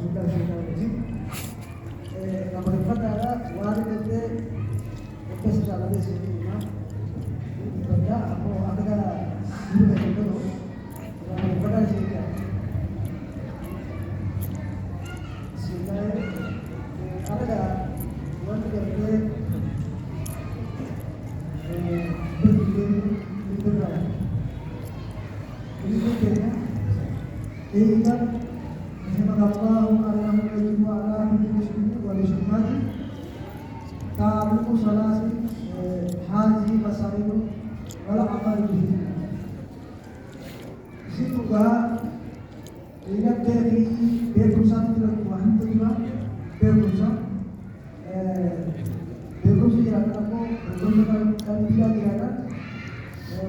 بالله من الشيطان الرجيم. لما نفتح على وارد الكسر على ذي سيدنا نفتح أبو أكذا يبغى يبغى لما نفتح سيدنا سيدنا أكذا وانت جبته رحمك الله أنه يجب على كل مسلم والمسلمات تعلق ثلاث هذه مسائل والعمل بهن. سيدنا ينبه في بيركوسان تلقوان تلقوا بيركوسان بيركوسي يرانا کو بيركوسان كان بيلا يرانا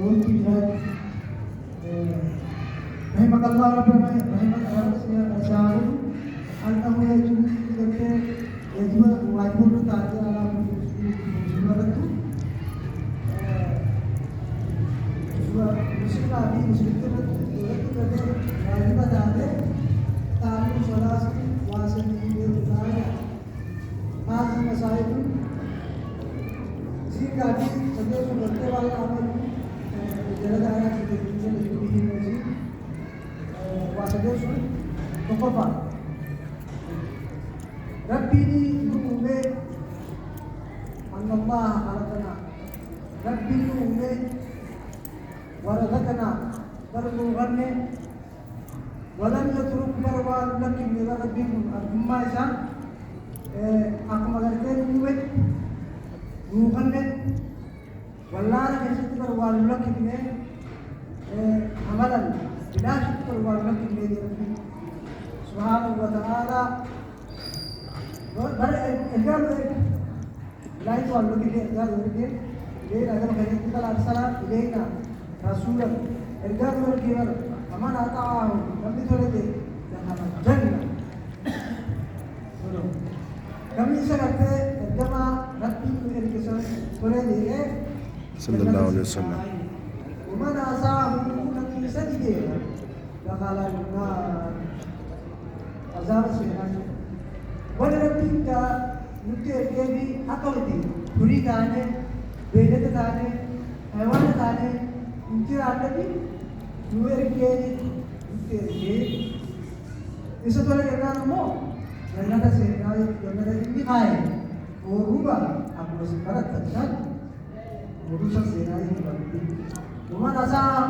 وانتي يرانا رحمك الله ربنا رحمك الله سعادة أنه يجب واجب تعطي على مسلمات مسلم أبي مسلم واجب تعطي تعلم ثلاث واسع الولاية هذه مسائل سيد أبي سجل سنة والا عمل جلد آية في الدنيا واسدوس تقفى ربي نومي أن الله خلقنا ربي نومي ورزقنا برغني ولم يترك بروان لك من ربكم أما إذا أكمل نومي روحني والله يسد بروان لك من عملا لا شكر والله الذي سبحانه وتعالى الجار لا يقول لك الجار ليه هذا ما كان أرسل إلينا رسولا الجار والكبر فمن أطاعه لم يتولد دخل الجنة كم يسكت الجماعة ربي الكسر تولد صلى الله عليه وسلم ومن أصابه لم يسجد دخل النار عذاب سيئات ولربك نتيجة أقوتي بري كانه بيدة كانه حيوان كانه نتيجة أقوتي نوير كيني نتيجة إذا تقول كنا نمو جنة سيئات جنة إني خايف وروبا أبو سكرت تجان وروسا سيئات ومن أصاب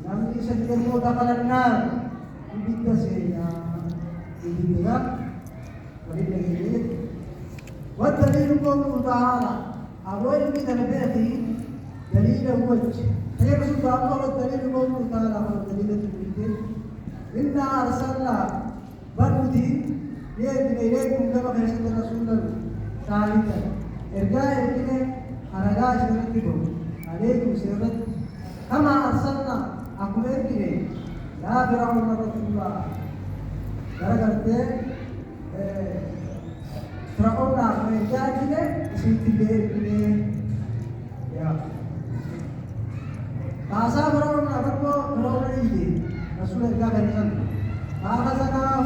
لم يسجد دخل النار يبدأ سيئا يبدأ ولله والدليل قوله تعالى أول من البيت دليل وجه هي رسول الله والدليل قوله تعالى والدليل البيت إنا أرسلنا بردي يأتي إليكم كما كان رسول ثالثا إرجاء إلينا أرجاء شرطكم عليكم سيرت كما أرسلنا أقول إليه لا فرعون رسول الله درجة فرعون أقول إليه سيد إليه يا كاسا فرعون أقول فرعون إليه رسول الله كريم أخذناه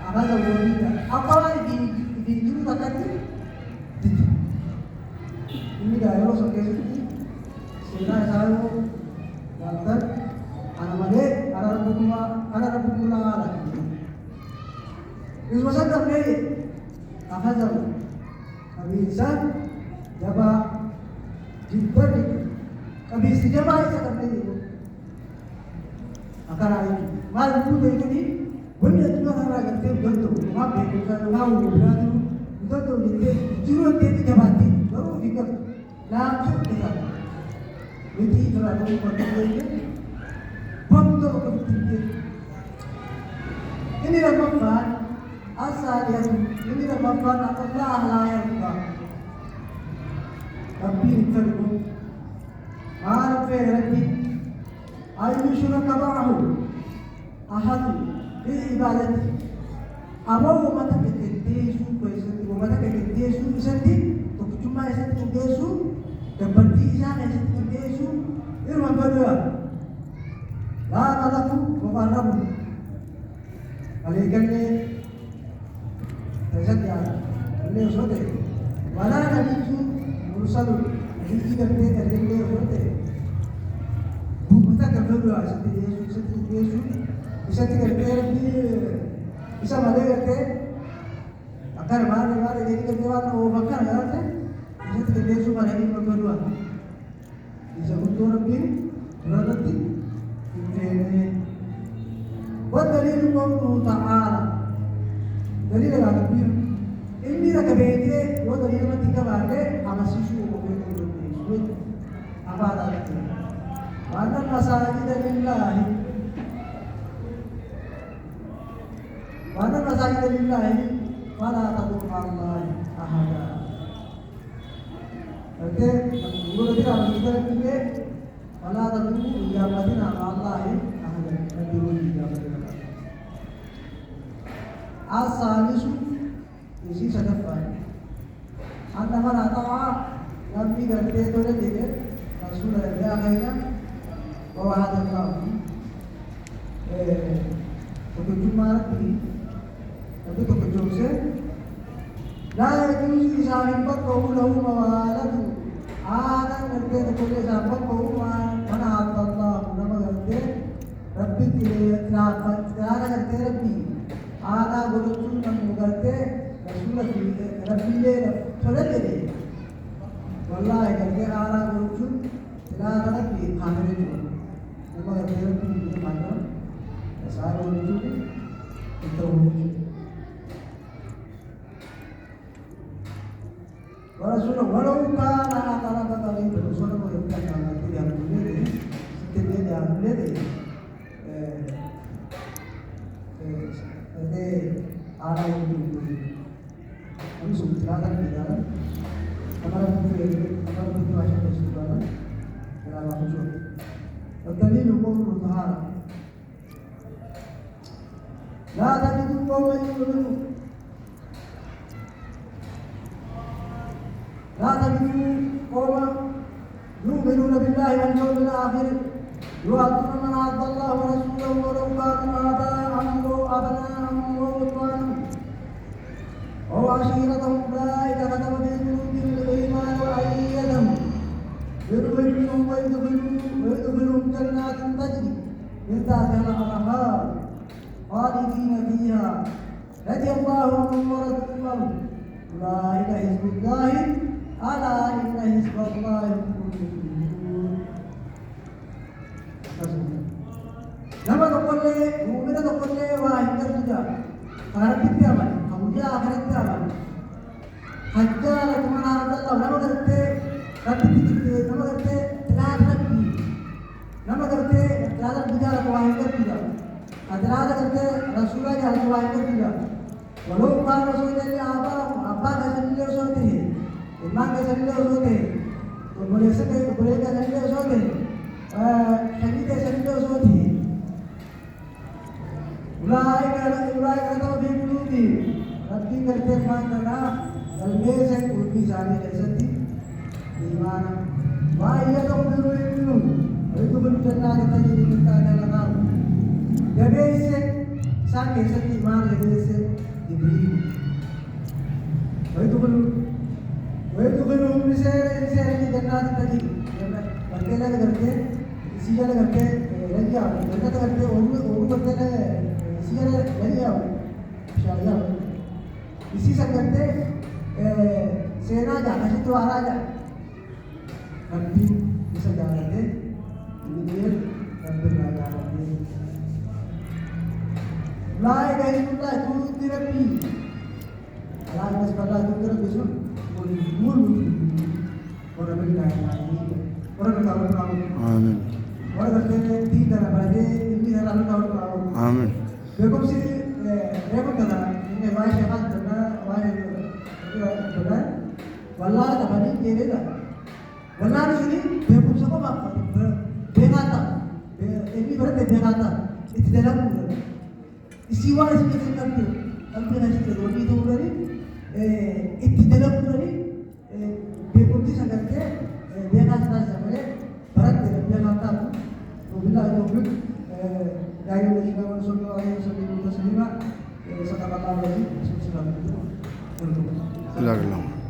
أخذ وليدا أقول إليه جل تكتي ini daerah sekitar ini sehingga saya daftar anak malik ada bukulah ada itu masa kerja apa jam kami insan jaba jibber kami sejaba itu kerja itu akan ada malu itu ini benar juga orang kerja betul maaf bukan mau berarti betul itu juru itu jabati baru dikit langsung kita itu terlalu penting betul penting ini Ramadan asal yang ini Ramadan Allah layak tapi itu عارف ربي أي شرك معه أحد بعبادته أبو ما تكتديسو كويسنتي وما تكتديسو إسنتي تكتما إسنتي تكتديسو تبرتي إسان إسنتي تكتديسو إرمان بدوا لا تلقوا وقربوا عليك اللي تشجع اللي وصلت ولا نبي مرسل نبي كرتے اللي وصلت بمتا كفلوا ستي كرتے ربي bisa balik kerja akan mana jadi kerjaan oh makan kerja bisa kerja cuma hari berdua bisa untuk lebih berarti ini buat dari Allah Taala dari dalam lebih ini dah kebede buat dari dalam tiga balik amas susu lebih apa ada itu mana masajid lillah وأنا مساجد لله فلا تدعوا مع الله أحدا. Oke, guru kita harus kita فلا تدعوا إلا مدينة مع الله أحدا. تدعوا إلا مدينة. الثالث इसी सदफ पर अंत हमारा आता नबी करते तो लेके रसूल अल्लाह कहेगा वो हाथ अल्लाह तो जुम्मा की Tapi kebetulan saya, dah itu sahabat kau lahu mawalatu, anak ngerti kepada sahabat kau mana Allah nama ngerti, Rabbi tidak ngerti Rabbi, anak berusul nama ngerti, Rasulullah Rabbi le, solat le, wallahi ngerti anak berusul tidak Rabbi, anak itu, nama ngerti Rabbi itu mana, saya berusul itu. Rasulullah walau kana kata kali Rasulullah mengatakan kalau dia boleh setiap dia boleh ada yang kami sudah di dalam hamaरा buku bahasa Indonesia dalam maksud tadi lupa bertahan la tajidu qawman yu'minun لا تجدوا قوما يؤمنون بالله واليوم الآخر يؤدون من عد الله ورسوله ولو كانوا آباءهم أو أبناءهم أو إخوانهم أو عشيرتهم أولئك كتب في قلوبهم الإيمان وأيدهم برحمهم ويدخلهم جنات تجري من تحتها الأنهار خالدين فيها رضي الله عنهم ورضوا عنه أولئك حزب الله ألا إن حزب الله هم المفلحون. Nama tokolle, mukmin tokolle wah ingkar juga. Karena kita apa? Kemudian akhirat kita apa? Hajjah kemana Allah? Nama kerja, tapi kita nama kerja telah nabi. Nama kerja telah bicara wah ingkar juga. Telah kerja Rasulullah yang wah ingkar juga. Walau kan Rasulullah apa kesannya sote, imam kesannya sote, boleh kesannya sote, syahid kesannya sote. Ulai kata bimulubi, Rabbi kerja mana, dalme saya kurbi sari kesati, di mana, wahai atau bimulu, itu berjalan kita jadi kita dalam tahu. Jadi saya kesati mana jadi saya. ويدخلهم رسالة جنات تجري بندے करके इसी जगह करके रह गया बंदा करके वो करते ने इसी जगह रह गया शायद इसी सब करते सेना जाना है तो आ रहा रब्बी इसे जाना है ये रब्बी ना जाना है लाए गए मुल्ला तू रब्बी Allah Subhanahu wa taala besok mulu orang berkata orang tahu Amin. orang berkata tidak ada ini dalam tahu Amin. Bekom si repot kata ini wajah siapa wajah wallah tabani kene dah wallah di sini bekom siapa apa bekata ini berarti bekata itu dalam istiwa itu kita ambil hasil dari itu berarti اتدلق لي بيقولي سكرت بينا سامره برات بينا تام وبالله يوفق دايما نشكر الله سبحانه وتعالى sa nakakagaling, susunod ko. Ilaga lang.